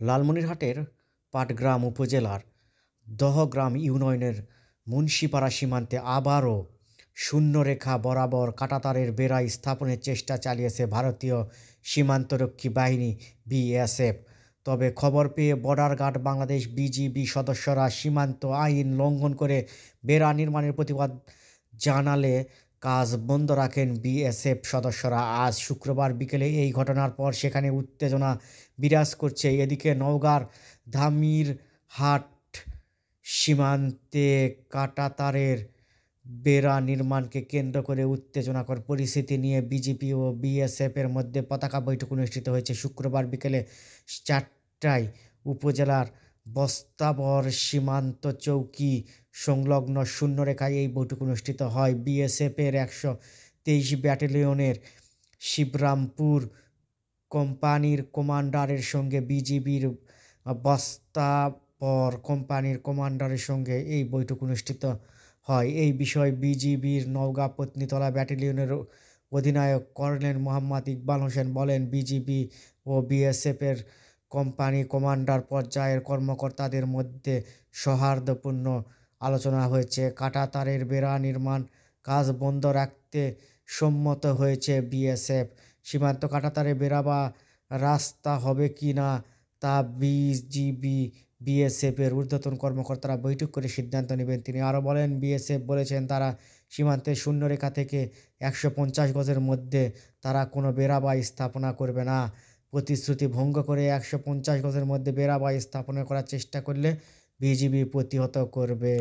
লালমনিরহাটের পাটগ্রাম উপজেলার দহগ্রাম ইউনিয়নের মুন্সিপাড়া সীমান্তে আবারও শূন্যরেখা বরাবর কাঁটাতারের বেড়া স্থাপনের চেষ্টা চালিয়েছে ভারতীয় সীমান্তরক্ষী বাহিনী বিএসএফ। তবে খবর পেয়ে বর্ডার গার্ড বাংলাদেশ বিজিবি সদস্যরা সীমান্ত আইন লঙ্ঘন করে বেড়া নির্মাণের প্রতিবাদ জানালে কাজ বন্ধ রাখেন বিএসএফ সদস্যরা। আজ শুক্রবার বিকেলে এই ঘটনার পর সেখানে উত্তেজনা বিরাজ করছে। এদিকে নওগাঁর ধামিরহাট সীমান্তে কাঁটাতারের বেড়া নির্মাণকে কেন্দ্র করে উত্তেজনাকর পরিস্থিতি নিয়ে বিজিপি ও বিএসএফের মধ্যে পতাকা বৈঠক অনুষ্ঠিত হয়েছে শুক্রবার বিকেলে 4টায়। উপজেলার বস্তাবর সীমান্ত চৌকি সংলগ্ন শূন্যরেখায় এই বৈঠক অনুষ্ঠিত হয়। বিএসএফের 123 ব্যাটালিয়নের শিবরামপুর কোম্পানির কমান্ডারের সঙ্গে বিজিবির বস্তাবর কোম্পানির কমান্ডারের সঙ্গে এই বৈঠক অনুষ্ঠিত হয়। এই বিষয়ে বিজিবির নওগাঁ পত্নীতলা ব্যাটালিয়নের অধিনায়ক কর্নেল মোহাম্মদ ইকবাল হোসেন বলেন, বিজিবি ও বিএসএফের কোম্পানি কমান্ডার পর্যায়ের কর্মকর্তাদের মধ্যে সৌহার্দ্যপূর্ণ আলোচনা হয়েছে। কাঁটাতারের বেড়া নির্মাণ কাজ বন্ধ রাখতে সম্মত হয়েছে বিএসএফ। সীমান্ত কাঁটাতারের বেড়া বা রাস্তা হবে কি না তা বিজিবি বিএসএফের ঊর্ধ্বতন কর্মকর্তারা বৈঠক করে সিদ্ধান্ত নেবেন। তিনি আরও বলেন, বিএসএফ বলেছেন তারা সীমান্তের শূন্যরেখা থেকে 150 গজের মধ্যে তারা কোনো বেড়া বা স্থাপনা করবে না। প্রতিশ্রুতি ভঙ্গ করে 150 গজের মধ্যে বেড়া বা স্থাপনা করার চেষ্টা করলে বিজিবি প্রতিহত করবে।